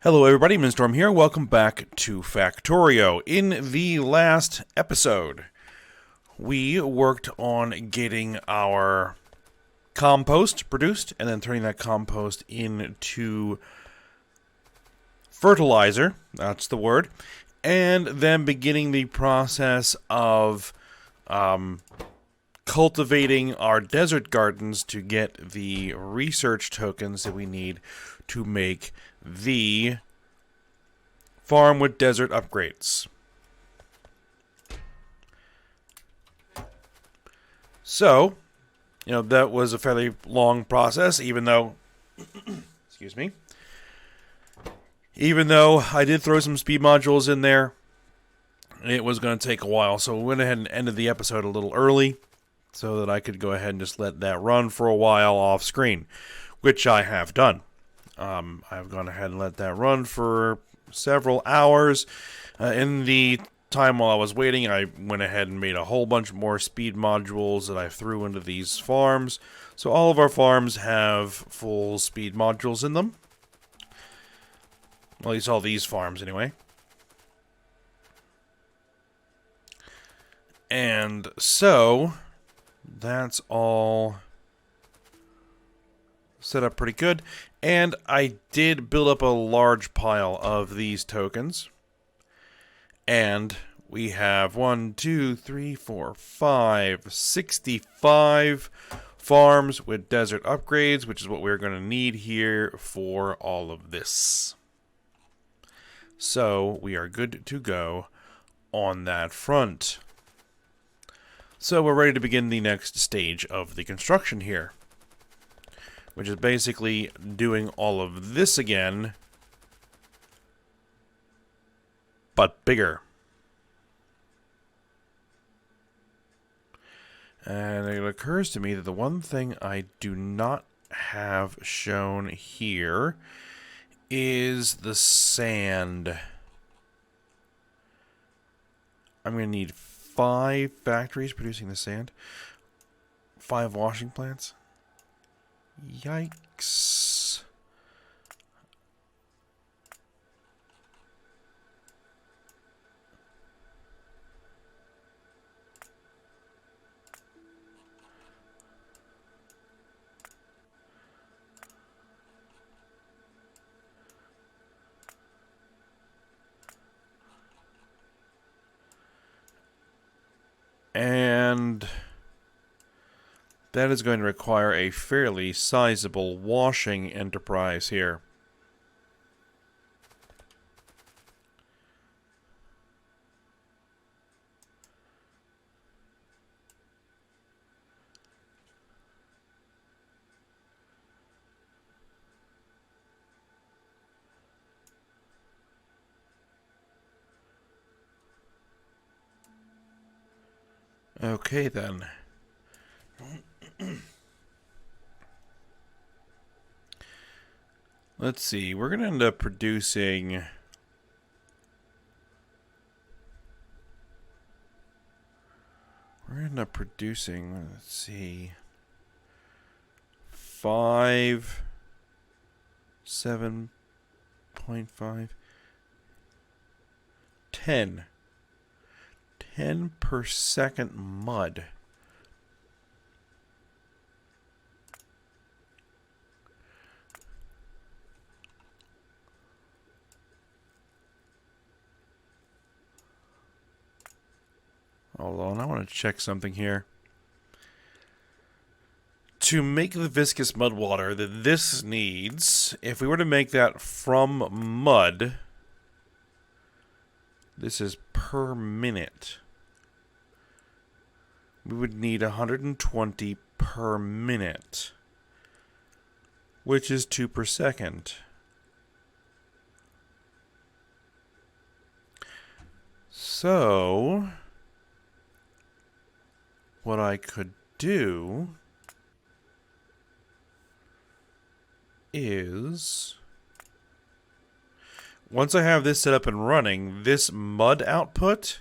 Hello everybody, Minstorm here. Welcome back to Factorio. In the last episode, we worked on getting our compost produced and then turning that compost into fertilizer, that's the word, and then beginning the process of cultivating our desert gardens to get the research tokens that we need to make the farm with desert upgrades. So, that was a fairly long process, even though, excuse me, even though I did throw some speed modules in there, it was going to take a while. So we went ahead and ended the episode a little early so that I could go ahead and just let that run for a while off screen, which I have done. I've gone ahead and let that run for several hours. In the time while I was waiting, I went ahead and made a whole bunch more speed modules that I threw into these farms. So all of our farms have full speed modules in them. At least all these farms, anyway. And so, that's all set up pretty good. And I did build up a large pile of these tokens. And we have 65 farms with desert upgrades, which is what we're going to need here for all of this. So we are good to go on that front. So we're ready to begin the next stage of the construction here, which is basically doing all of this again, but bigger. And it occurs to me that the one thing I do not have shown here is the sand. I'm going to need 5 factories producing the sand. 5 washing plants. Yikes. And that is going to require a fairly sizable washing enterprise here. Okay, then. Let's see. We're going to end up producing... let's see... 5... 7.5... 10 per second mud. Hold on, I want to check something here. To make the viscous mud water that this needs, if we were to make that from mud, this is per minute. We would need 120 per minute, which is 2 per second. So, what I could do is, once I have this set up and running, this mud output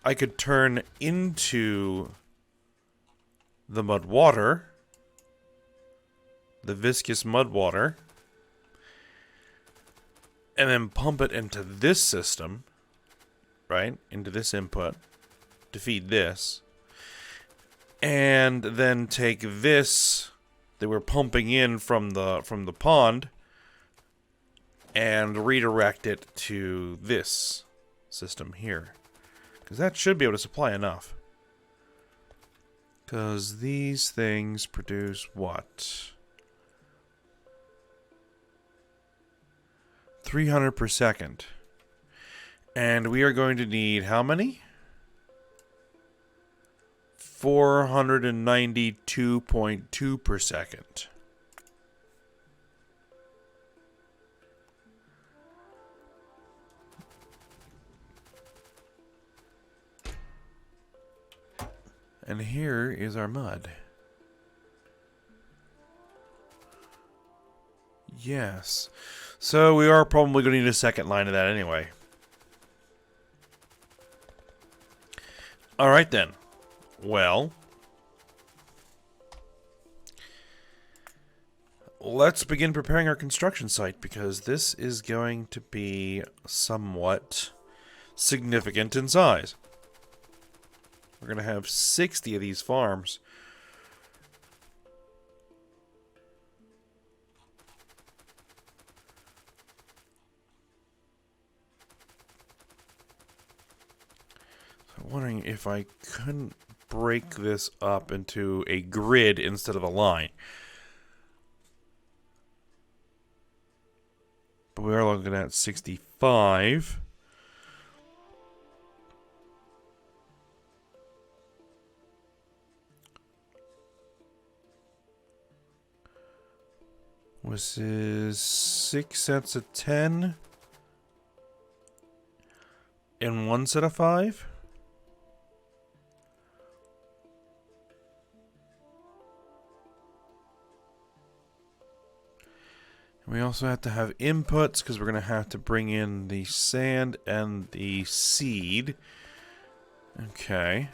I could turn into the mud water, the viscous mud water, and then pump it into this system, right? Into this input to feed this. And then take this that we're pumping in from the pond and redirect it to this system here. Because that should be able to supply enough. Because these things produce what? 300 per second. And we are going to need how many? 492.2 per second. And here is our mud. Yes. So we are probably going to need a second line of that anyway. Alright then. Well, let's begin preparing our construction site, because this is going to be somewhat significant in size. We're going to have 60 of these farms. So I'm wondering if I couldn't break this up into a grid instead of a line. But we are looking at 65. This is 6 sets of 10 and 1 set of 5. We also have to have inputs, because we're going to have to bring in the sand and the seed. Okay.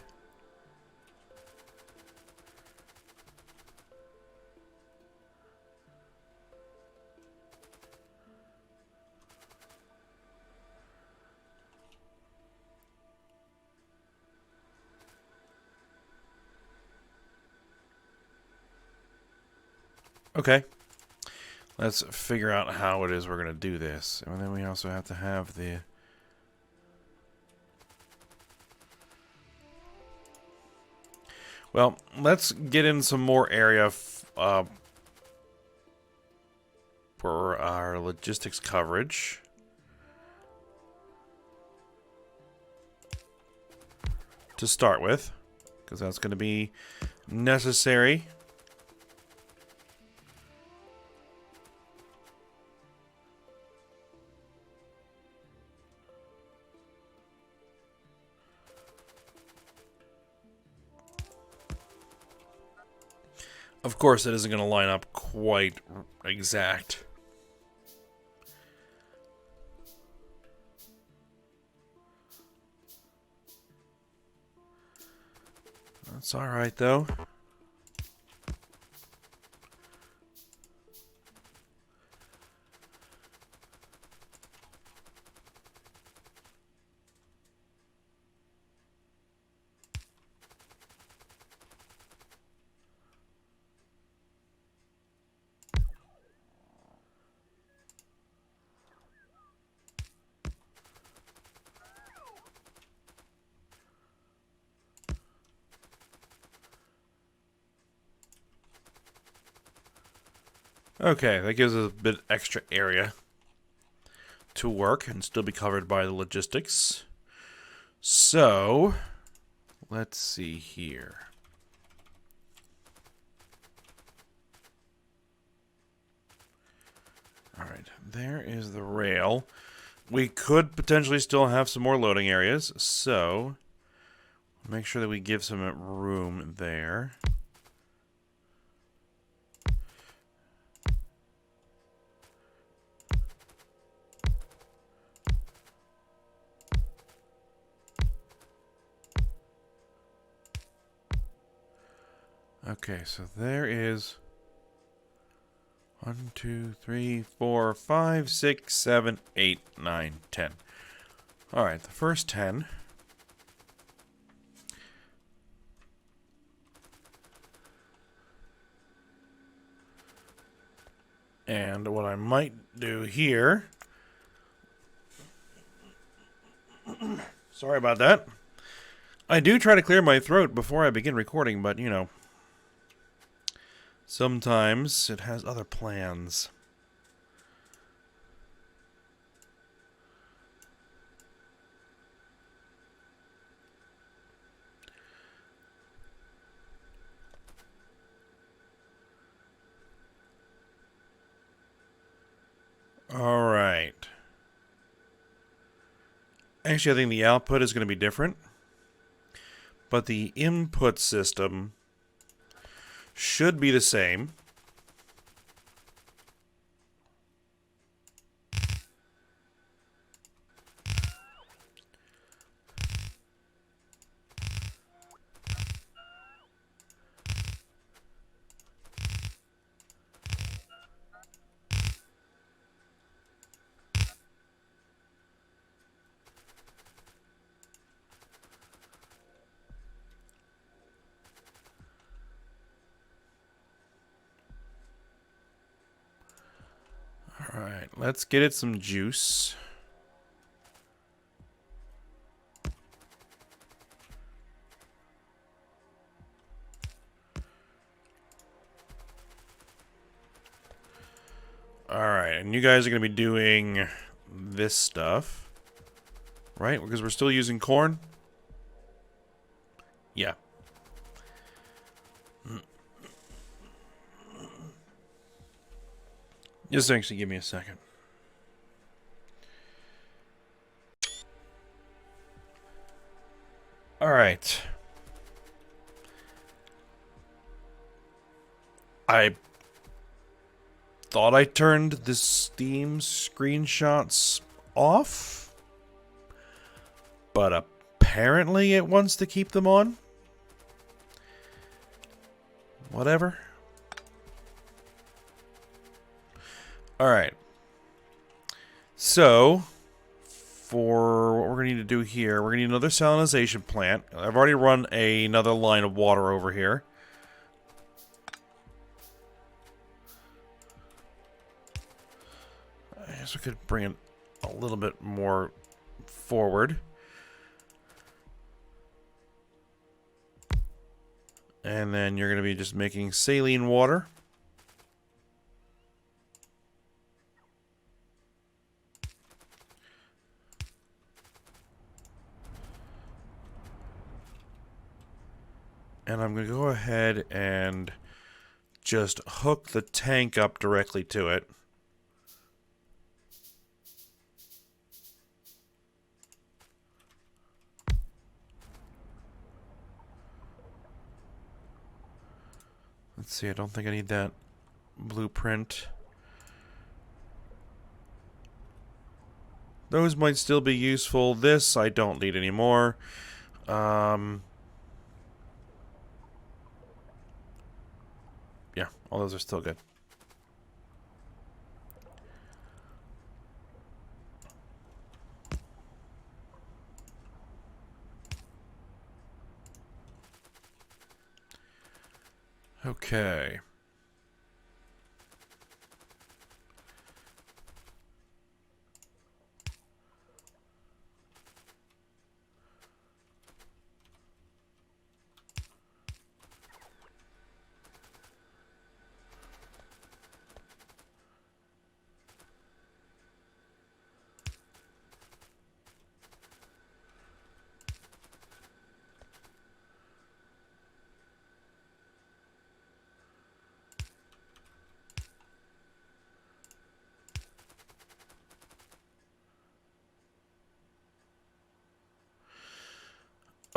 Okay. Let's figure out how it is we're going to do this. And then we also have to have the... Well, let's get in some more area for our logistics coverage. To start with, because that's going to be necessary. Of course, it isn't going to line up quite exact. That's all right, though. Okay, that gives us a bit extra area to work and still be covered by the logistics. So, let's see here. Alright, there is the rail. We could potentially still have some more loading areas, so make sure that we give some room there. Okay, so there is 1, 2, 3, 4, 5, 6, 7, 8, 9, 10. Alright, the first 10. And what I might do here... Sorry about that. I do try to clear my throat before I begin recording, but, you know... Sometimes it has other plans. Alright. Actually, I think the output is going to be different. But the input system should be the same. Alright, let's get it some juice. Alright, and you guys are going to be doing this stuff, right? Because we're still using corn? Yeah. Just actually give me a second. Alright. I thought I turned the Steam screenshots off, but apparently it wants to keep them on. Whatever. Alright. So, for what we're going to need to do here, we're going to need another salinization plant. I've already run another line of water over here. I guess we could bring it a little bit more forward. And then you're going to be just making saline water. And I'm going to go ahead and just hook the tank up directly to it. Let's see, I don't think I need that blueprint. Those might still be useful. This I don't need anymore. Yeah, all those are still good. Okay.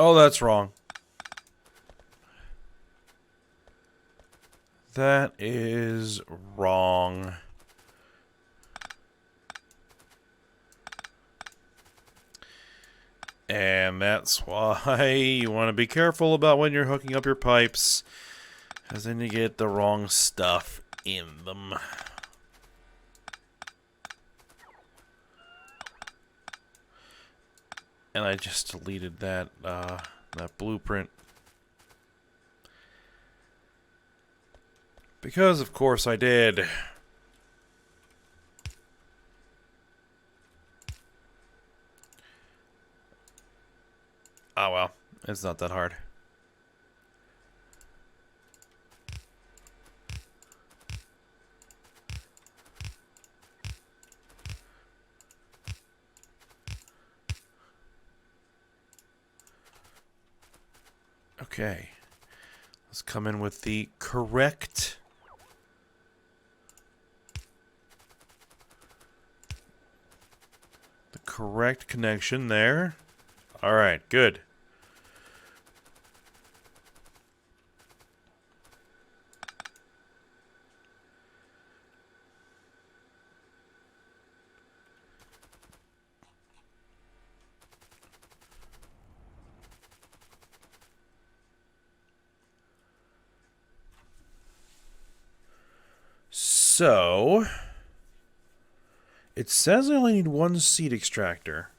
Oh, that's wrong. That is wrong. And that's why you want to be careful about when you're hooking up your pipes, because then you get the wrong stuff in them. And I just deleted that, that blueprint. Because, of course, I did. Oh, well. It's not that hard. Okay. Let's come in with the correct connection there. All right, good. So, it says I only need one seed extractor.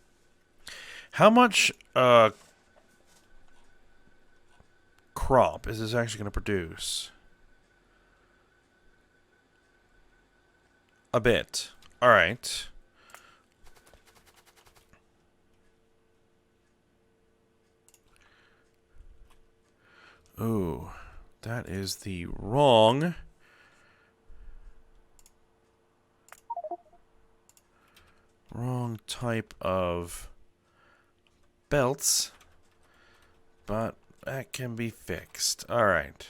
How much crop is this actually going to produce? A bit. All right. Ooh, that is the wrong type of belts, but that can be fixed. All right.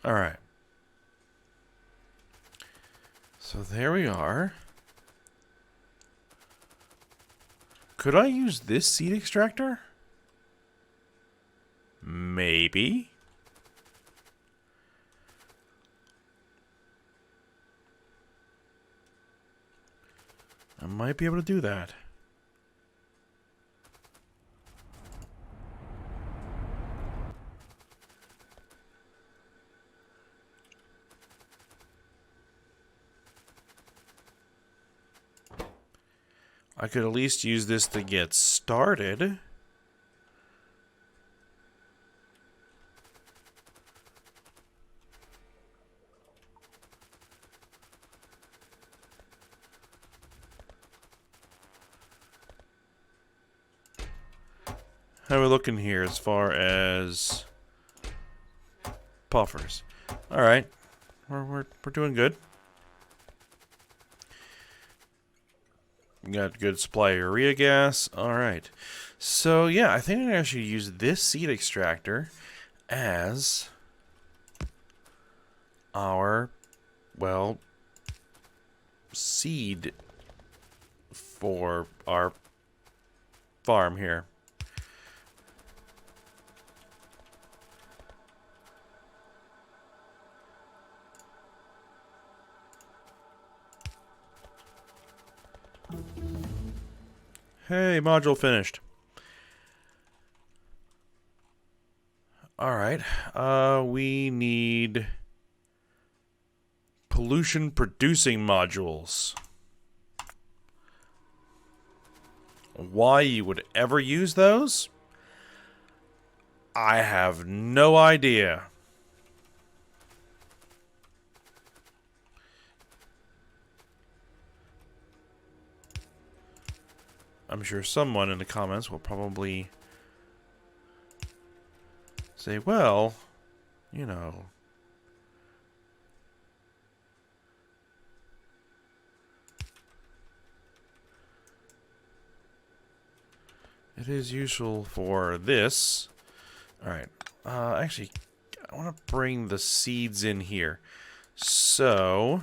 All right. So there we are. Could I use this seed extractor? Maybe. I might be able to do that. I could at least use this to get started. How are we looking here as far as puffers? All right, we're doing good. We got good supply of urea gas. All right, so yeah, I think I actually use this seed extractor as our, well, seed for our farm here. Hey, module finished. Alright, we need pollution producing modules. Why you would ever use those? I have no idea. I'm sure someone in the comments will probably say, well, you know. It is useful for this. Alright. Actually, I want to bring the seeds in here. So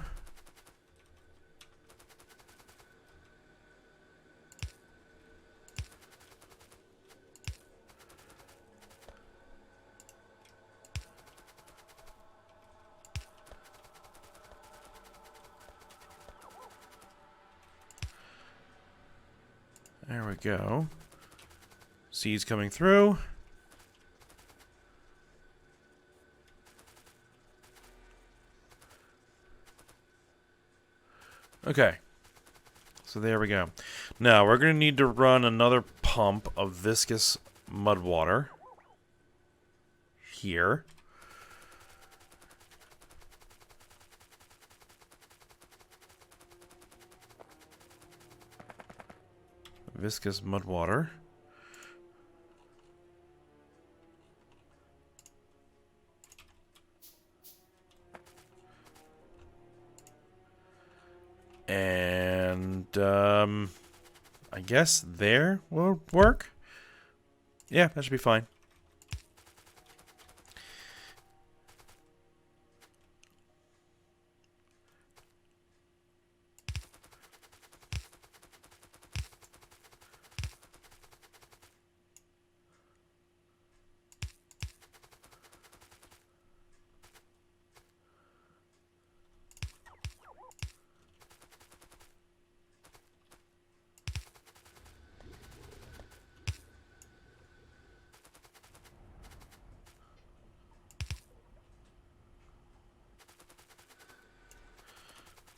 There we go. Seeds coming through. Okay. So there we go. Now, we're going to need to run another pump of viscous mud water. Here. Viscous mud water. And, I guess there will work. Yeah, that should be fine.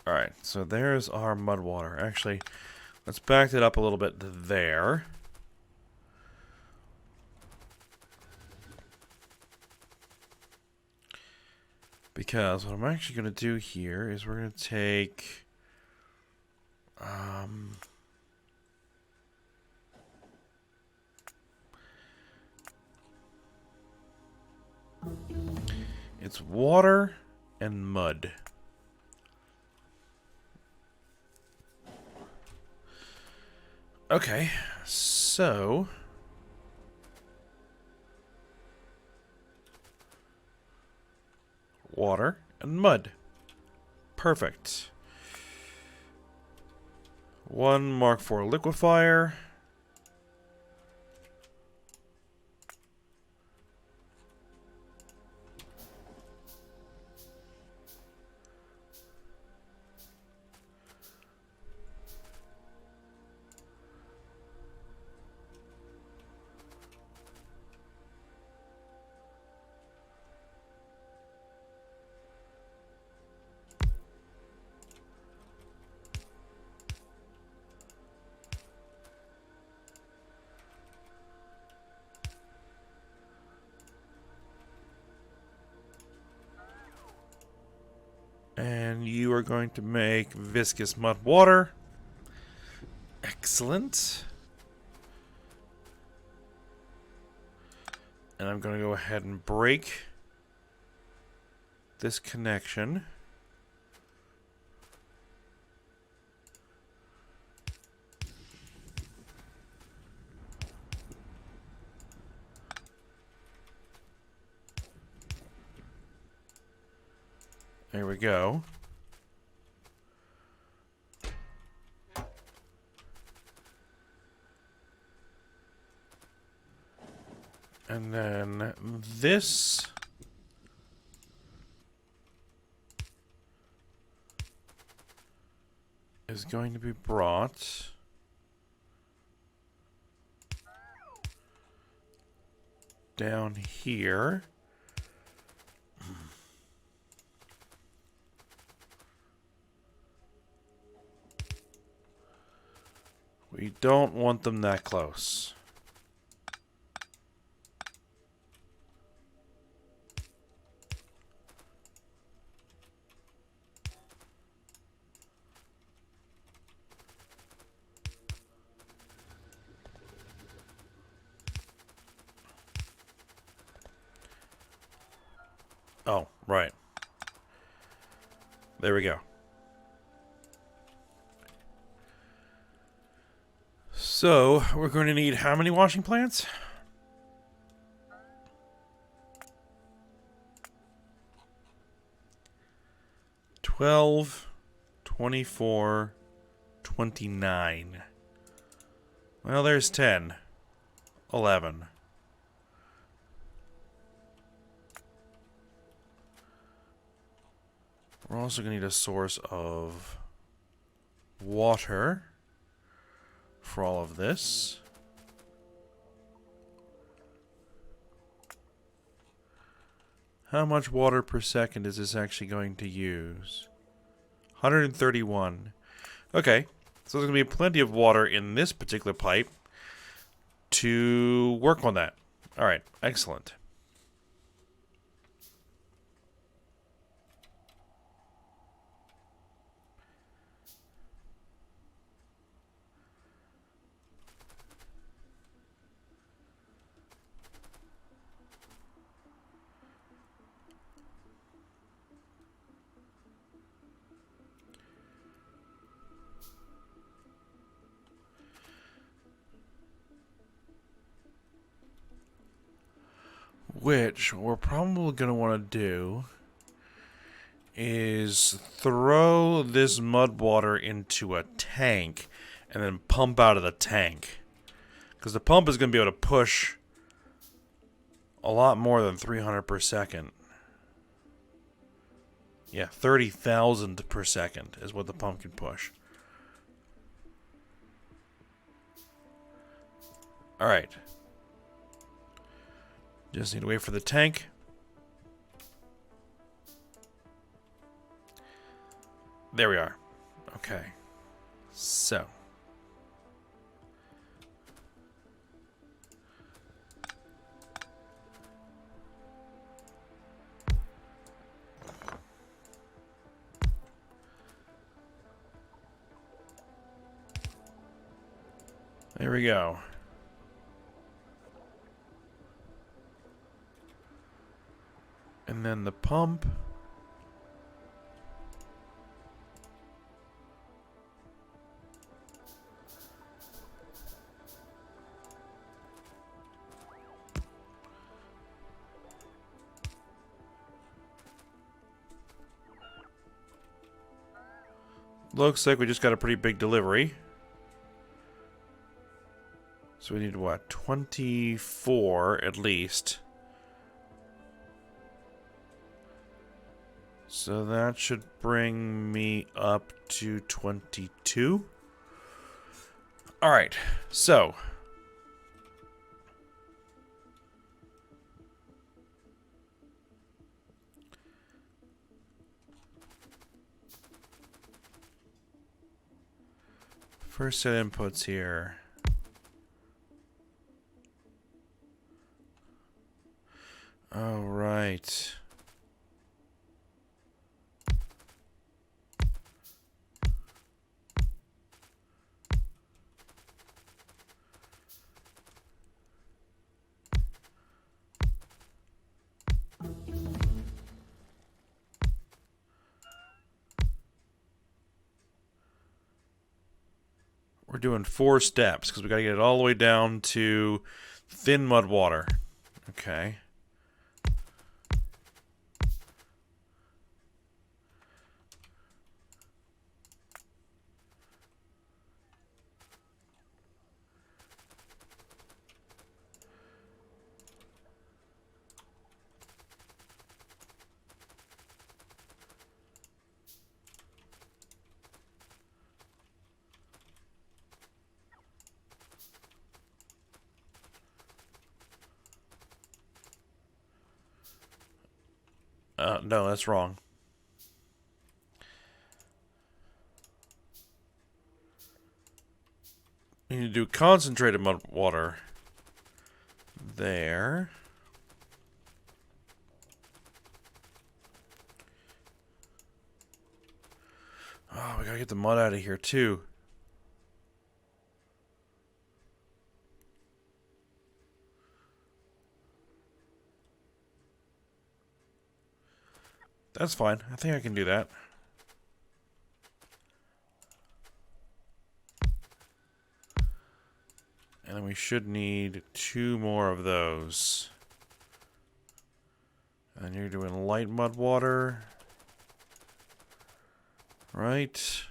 Alright, so there's our mud water. Actually, let's back it up a little bit to there. Because what I'm actually going to do here is we're going to take... it's water and mud. Okay, so... water and mud. Perfect. One Mark IV liquefier. And you are going to make viscous mud water. Excellent. And I'm going to go ahead and break this connection. There we go. And then this is going to be brought down here. We don't want them that close. Oh, right. There we go. So, we're going to need how many washing plants? 12, 24, 29. Well, there's 10. 11. We're also going to need a source of water for all of this. How much water per second is this actually going to use? 131. Okay, so there's going to be plenty of water in this particular pipe to work on that. Alright, excellent. Which we're probably going to want to do is throw this mud water into a tank and then pump out of the tank. Because the pump is going to be able to push a lot more than 300 per second. Yeah, 30,000 per second is what the pump can push. Alright. Just need to wait for the tank. There we are. Okay. So. There we go. And then the pump. Looks like we just got a pretty big delivery. So we need, what, 24 at least. So that should bring me up to 22. Alright, so. First set inputs here. Oh, right. We're doing 4 steps because we got to get it all the way down to thin mud water. Okay. No, that's wrong. You need to do concentrated mud water. There. Oh, we gotta get the mud out of here, too. That's fine. I think I can do that. And then we should need 2 more of those. And you're doing light mud water. Right.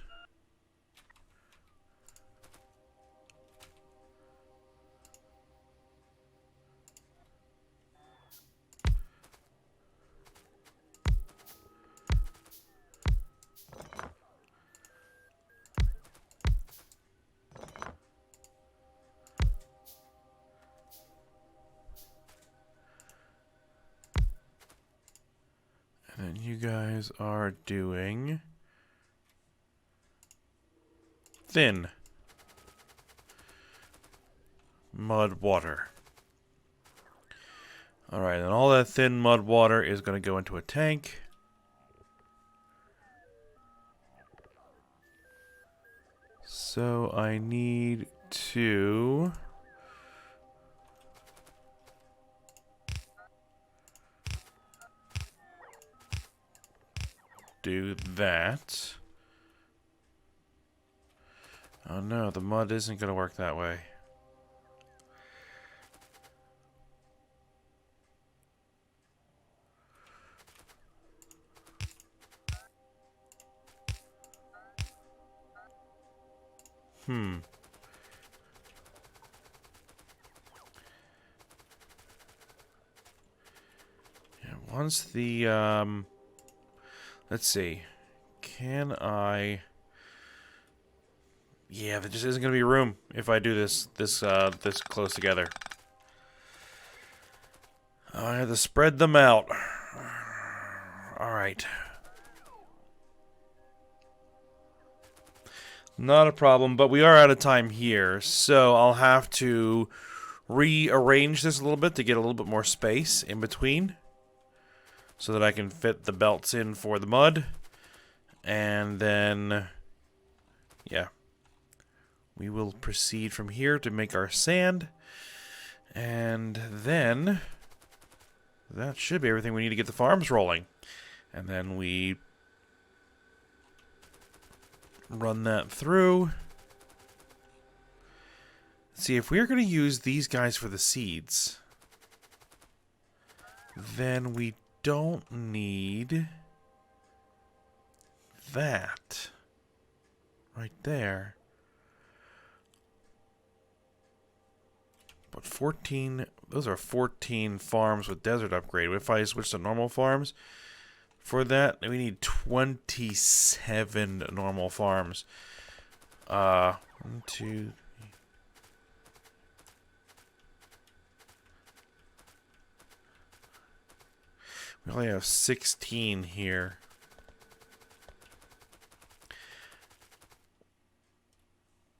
And then you guys are doing thin mud water. Alright, and all that thin mud water is going to go into a tank. So I need to do that. Oh no, the mud isn't going to work that way. Yeah, once the, let's see. Can I... Yeah, there just isn't going to be room if I do this close together. I have to spread them out. Alright. Not a problem, but we are out of time here, so I'll have to rearrange this a little bit to get a little bit more space in between so that I can fit the belts in for the mud. And then, yeah, we will proceed from here to make our sand. And then that should be everything we need to get the farms rolling. And then we run that through. See, if we're going to use these guys for the seeds, then we don't need that right there. But 14, those are 14 farms with desert upgrade. If I switch to normal farms, for that, we need 27 normal farms. 1, 2, 3. We only have 16 here.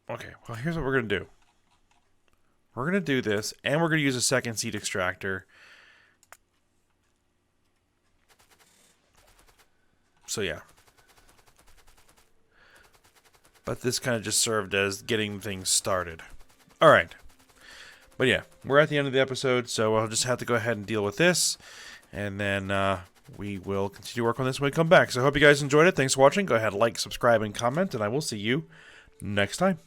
Okay, well, here's what we're going to do. We're going to do this, and we're going to use a second seed extractor. So yeah. But this kind of just served as getting things started. Alright. But yeah, we're at the end of the episode, so I'll just have to go ahead and deal with this. And then we will continue to work on this when we come back. So I hope you guys enjoyed it. Thanks for watching. Go ahead, like, subscribe, and comment, and I will see you next time.